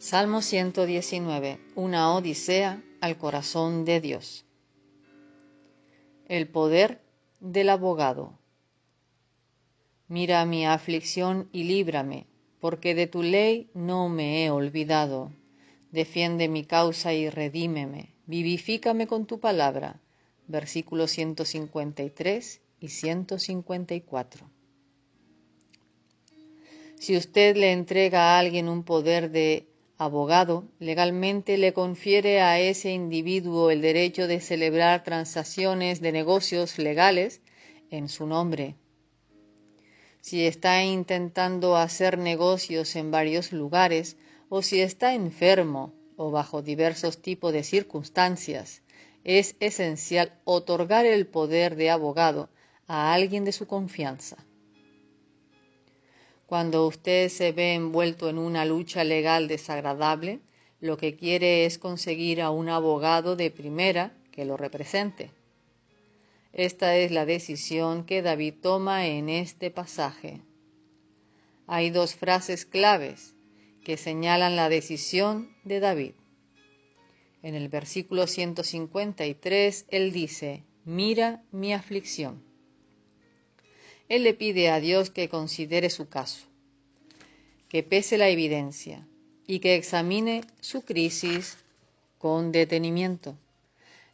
Salmo 119. Una odisea al corazón de Dios. El poder del abogado. Mira mi aflicción y líbrame, porque de tu ley no me he olvidado. Defiende mi causa y redímeme, vivifícame con tu palabra. Versículos 153 y 154. Si usted le entrega a alguien un poder de abogado, legalmente le confiere a ese individuo el derecho de celebrar transacciones de negocios legales en su nombre. Si está intentando hacer negocios en varios lugares, o si está enfermo o bajo diversos tipos de circunstancias, es esencial otorgar el poder de abogado a alguien de su confianza. Cuando usted se ve envuelto en una lucha legal desagradable, lo que quiere es conseguir a un abogado de primera que lo represente. Esta es la decisión que David toma en este pasaje. Hay dos frases claves que señalan la decisión de David. En el versículo 153, él dice: «Mira mi aflicción». Él le pide a Dios que considere su caso, que pese la evidencia y que examine su crisis con detenimiento.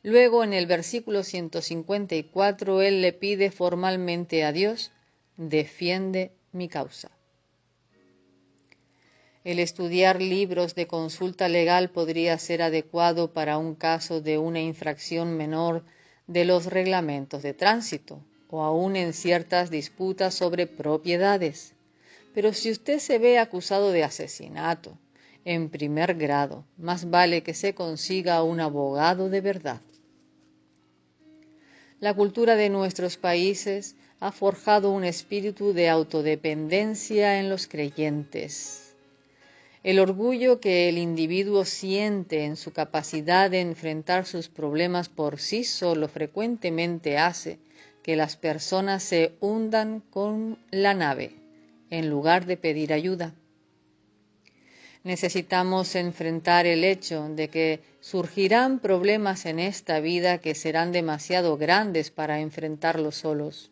Luego, en el versículo 154, él le pide formalmente a Dios: «Defiende mi causa». El estudiar libros de consulta legal podría ser adecuado para un caso de una infracción menor de los reglamentos de tránsito o aún en ciertas disputas sobre propiedades. Pero si usted se ve acusado de asesinato en primer grado, más vale que se consiga un abogado de verdad. La cultura de nuestros países ha forjado un espíritu de autodependencia en los creyentes. El orgullo que el individuo siente en su capacidad de enfrentar sus problemas por sí solo frecuentemente hace que las personas se hundan con la nave en lugar de pedir ayuda. Necesitamos enfrentar el hecho de que surgirán problemas en esta vida que serán demasiado grandes para enfrentarlos solos.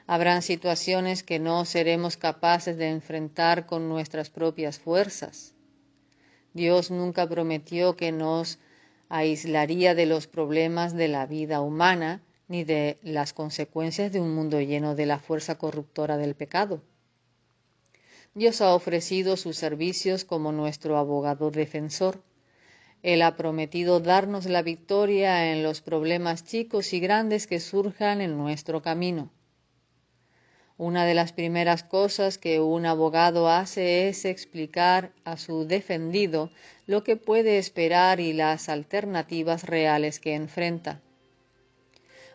Habrán situaciones que no seremos capaces de enfrentar con nuestras propias fuerzas. Dios nunca prometió que nos aislaría de los problemas de la vida humana ni de las consecuencias de un mundo lleno de la fuerza corruptora del pecado. Dios ha ofrecido sus servicios como nuestro abogado defensor. Él ha prometido darnos la victoria en los problemas chicos y grandes que surjan en nuestro camino. Una de las primeras cosas que un abogado hace es explicar a su defendido lo que puede esperar y las alternativas reales que enfrenta.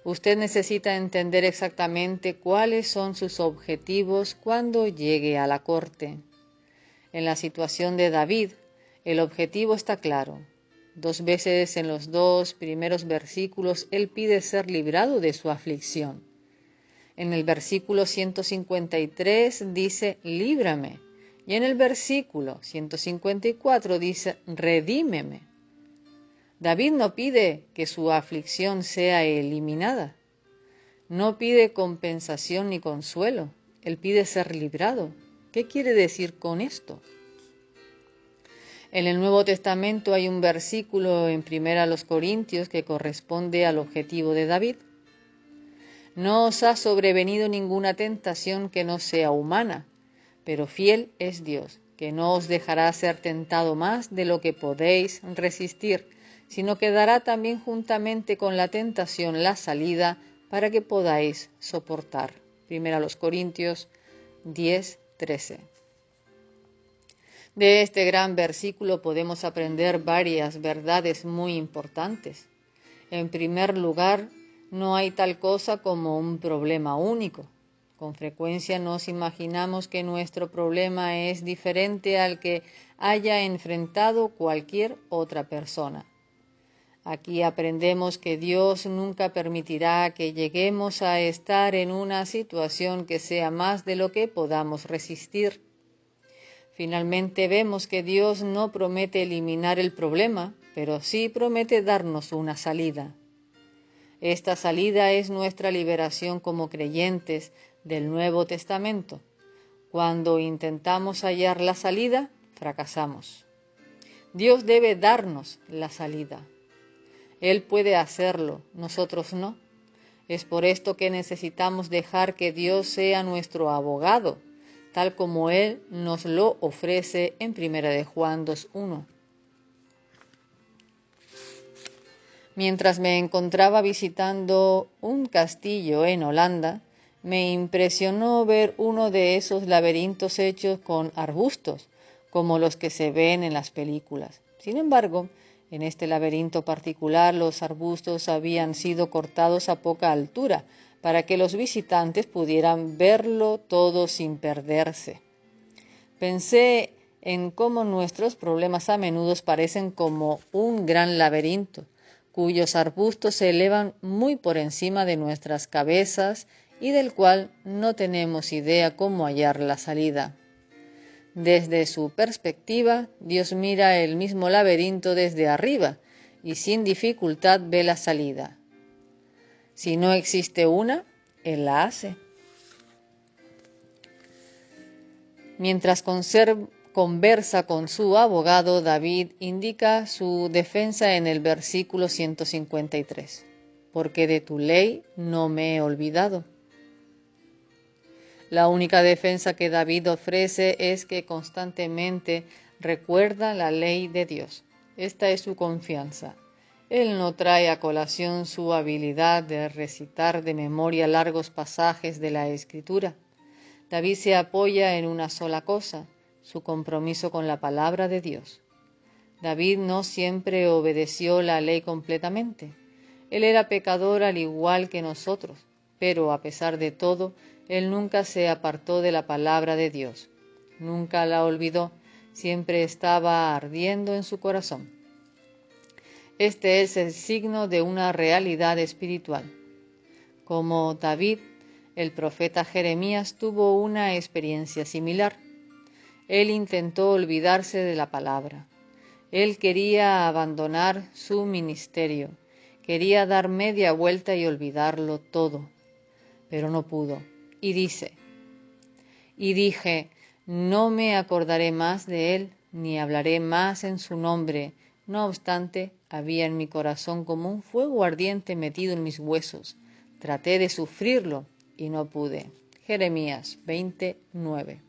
Usted necesita entender exactamente cuáles son sus objetivos cuando llegue a la corte. En la situación de David, el objetivo está claro. 2 veces en los 2 primeros versículos él pide ser librado de su aflicción. En el versículo 153 dice: «Líbrame», y en el versículo 154 dice: «Redímeme». David no pide que su aflicción sea eliminada. No pide compensación ni consuelo. Él pide ser librado. ¿Qué quiere decir con esto? En el Nuevo Testamento hay un versículo en 1 Corintios que corresponde al objetivo de David. «No os ha sobrevenido ninguna tentación que no sea humana, pero fiel es Dios, que no os dejará ser tentado más de lo que podéis resistir, sino que dará también juntamente con la tentación la salida para que podáis soportar». 1 Corintios 10:13. De este gran versículo podemos aprender varias verdades muy importantes. En primer lugar, no hay tal cosa como un problema único. Con frecuencia nos imaginamos que nuestro problema es diferente al que haya enfrentado cualquier otra persona. Aquí aprendemos que Dios nunca permitirá que lleguemos a estar en una situación que sea más de lo que podamos resistir. Finalmente vemos que Dios no promete eliminar el problema, pero sí promete darnos una salida. Esta salida es nuestra liberación como creyentes del Nuevo Testamento. Cuando intentamos hallar la salida, fracasamos. Dios debe darnos la salida. Él puede hacerlo, nosotros no. Es por esto que necesitamos dejar que Dios sea nuestro abogado, tal como Él nos lo ofrece en 1 de Juan 2:1. Mientras me encontraba visitando un castillo en Holanda, me impresionó ver uno de esos laberintos hechos con arbustos, como los que se ven en las películas. Sin embargo, en este laberinto particular los arbustos habían sido cortados a poca altura para que los visitantes pudieran verlo todo sin perderse. Pensé en cómo nuestros problemas a menudo parecen como un gran laberinto, cuyos arbustos se elevan muy por encima de nuestras cabezas y del cual no tenemos idea cómo hallar la salida. Desde su perspectiva, Dios mira el mismo laberinto desde arriba y sin dificultad ve la salida. Si no existe una, Él la hace. Mientras conversa con su abogado, David indica su defensa en el versículo 153. Porque de tu ley no me he olvidado. La única defensa que David ofrece es que constantemente recuerda la ley de Dios. Esta es su confianza. Él no trae a colación su habilidad de recitar de memoria largos pasajes de la Escritura. David se apoya en una sola cosa, su compromiso con la palabra de Dios. David no siempre obedeció la ley completamente. Él era pecador al igual que nosotros, pero a pesar de todo, él nunca se apartó de la palabra de Dios. Nunca la olvidó, siempre estaba ardiendo en su corazón. Este es el signo de una realidad espiritual. Como David, el profeta Jeremías tuvo una experiencia similar. Él intentó olvidarse de la palabra. Él quería abandonar su ministerio. Quería dar media vuelta y olvidarlo todo. Pero no pudo. Y dije, no me acordaré más de él, ni hablaré más en su nombre. No obstante, había en mi corazón como un fuego ardiente metido en mis huesos. Traté de sufrirlo y no pude. Jeremías 20:9.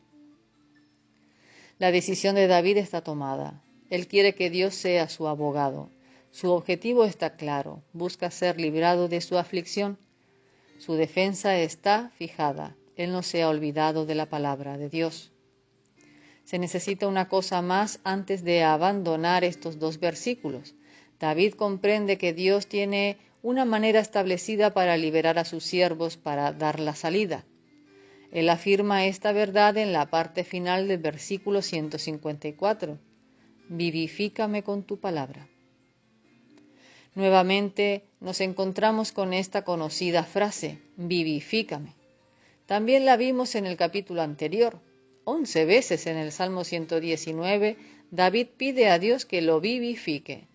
La decisión de David está tomada. Él quiere que Dios sea su abogado. Su objetivo está claro. Busca ser librado de su aflicción. Su defensa está fijada. Él no se ha olvidado de la palabra de Dios. Se necesita una cosa más antes de abandonar estos dos versículos. David comprende que Dios tiene una manera establecida para liberar a sus siervos, para dar la salida. Él afirma esta verdad en la parte final del versículo 154. Vivifícame con tu palabra. Nuevamente nos encontramos con esta conocida frase, vivifícame. También la vimos en el capítulo anterior. 11 veces en el Salmo 119, David pide a Dios que lo vivifique.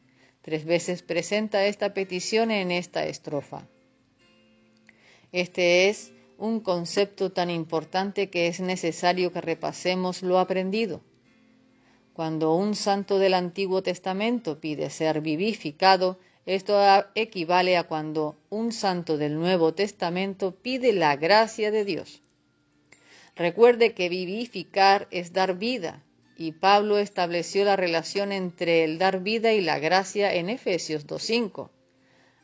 3 veces presenta esta petición en esta estrofa. Este es un concepto tan importante que es necesario que repasemos lo aprendido. Cuando un santo del Antiguo Testamento pide ser vivificado, esto equivale a cuando un santo del Nuevo Testamento pide la gracia de Dios. Recuerde que vivificar es dar vida, y Pablo estableció la relación entre el dar vida y la gracia en Efesios 2:5.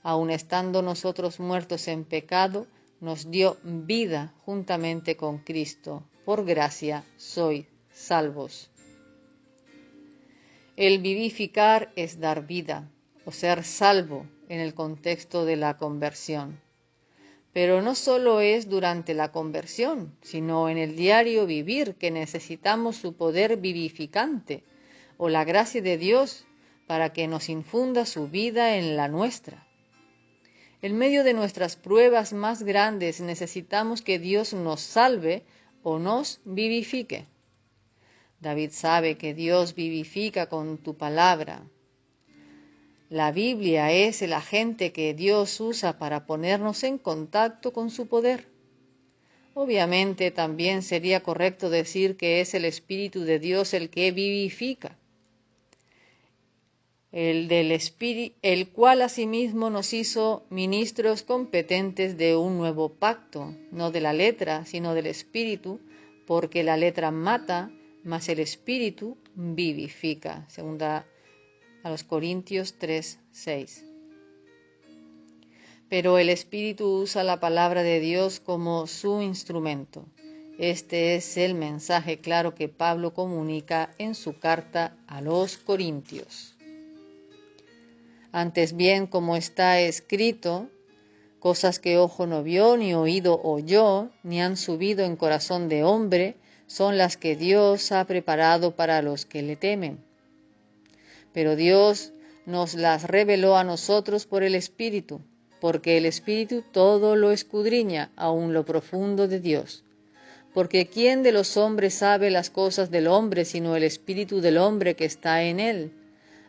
Aun estando nosotros muertos en pecado, nos dio vida juntamente con Cristo. Por gracia sois salvos. El vivificar es dar vida, o ser salvo en el contexto de la conversión. Pero no solo es durante la conversión, sino en el diario vivir que necesitamos su poder vivificante o la gracia de Dios para que nos infunda su vida en la nuestra. En medio de nuestras pruebas más grandes necesitamos que Dios nos salve o nos vivifique. David sabe que Dios vivifica con tu palabra. La Biblia es el agente que Dios usa para ponernos en contacto con su poder. Obviamente también sería correcto decir que es el Espíritu de Dios el que vivifica, el cual asimismo nos hizo ministros competentes de un nuevo pacto, no de la letra, sino del Espíritu, porque la letra mata, mas el Espíritu vivifica. Segunda a los Corintios 3:6. Pero el Espíritu usa la palabra de Dios como su instrumento. Este es el mensaje claro que Pablo comunica en su carta a los Corintios. Antes bien, como está escrito, cosas que ojo no vio, ni oído oyó, ni han subido en corazón de hombre, son las que Dios ha preparado para los que le temen. Pero Dios nos las reveló a nosotros por el Espíritu, porque el Espíritu todo lo escudriña, aun lo profundo de Dios. Porque ¿quién de los hombres sabe las cosas del hombre, sino el Espíritu del hombre que está en él?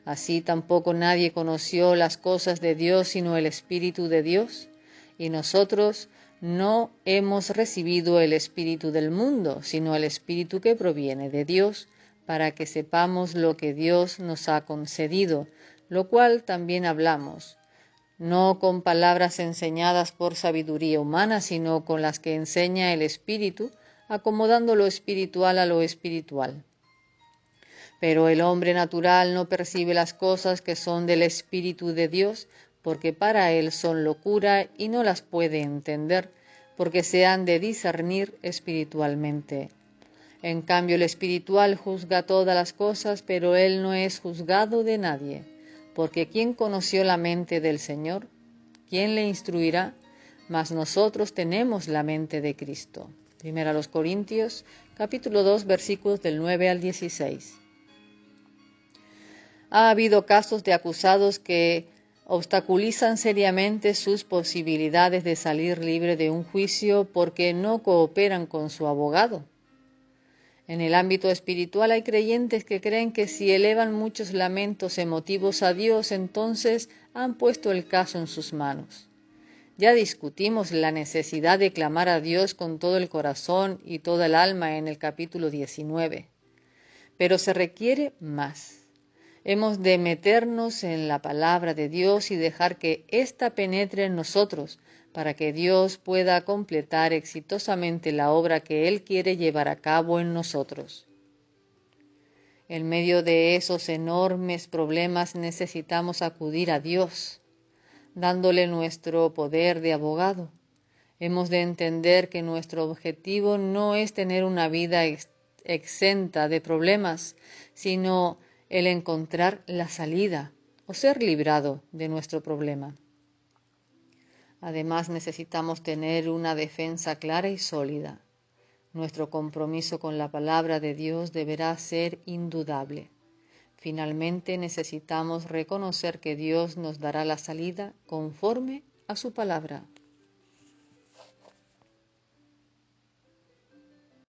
Así tampoco nadie conoció las cosas de Dios, sino el Espíritu de Dios. Y nosotros no hemos recibido el Espíritu del mundo, sino el Espíritu que proviene de Dios, para que sepamos lo que Dios nos ha concedido, lo cual también hablamos, no con palabras enseñadas por sabiduría humana, sino con las que enseña el Espíritu, acomodando lo espiritual a lo espiritual. Pero el hombre natural no percibe las cosas que son del Espíritu de Dios, porque para él son locura y no las puede entender, porque se han de discernir espiritualmente. En cambio, el espiritual juzga todas las cosas, pero él no es juzgado de nadie, porque ¿quién conoció la mente del Señor? ¿Quién le instruirá? Mas nosotros tenemos la mente de Cristo. Primera a los Corintios, capítulo 2, versículos del 9 al 16. Ha habido casos de acusados que obstaculizan seriamente sus posibilidades de salir libre de un juicio porque no cooperan con su abogado. En el ámbito espiritual hay creyentes que creen que si elevan muchos lamentos emotivos a Dios, entonces han puesto el caso en sus manos. Ya discutimos la necesidad de clamar a Dios con todo el corazón y toda el alma en el capítulo 19. Pero se requiere más. Hemos de meternos en la palabra de Dios y dejar que ésta penetre en nosotros para que Dios pueda completar exitosamente la obra que Él quiere llevar a cabo en nosotros. En medio de esos enormes problemas necesitamos acudir a Dios, dándole nuestro poder de abogado. Hemos de entender que nuestro objetivo no es tener una vida exenta de problemas, sino el encontrar la salida o ser librado de nuestro problema. Además, necesitamos tener una defensa clara y sólida. Nuestro compromiso con la palabra de Dios deberá ser indudable. Finalmente, necesitamos reconocer que Dios nos dará la salida conforme a su palabra.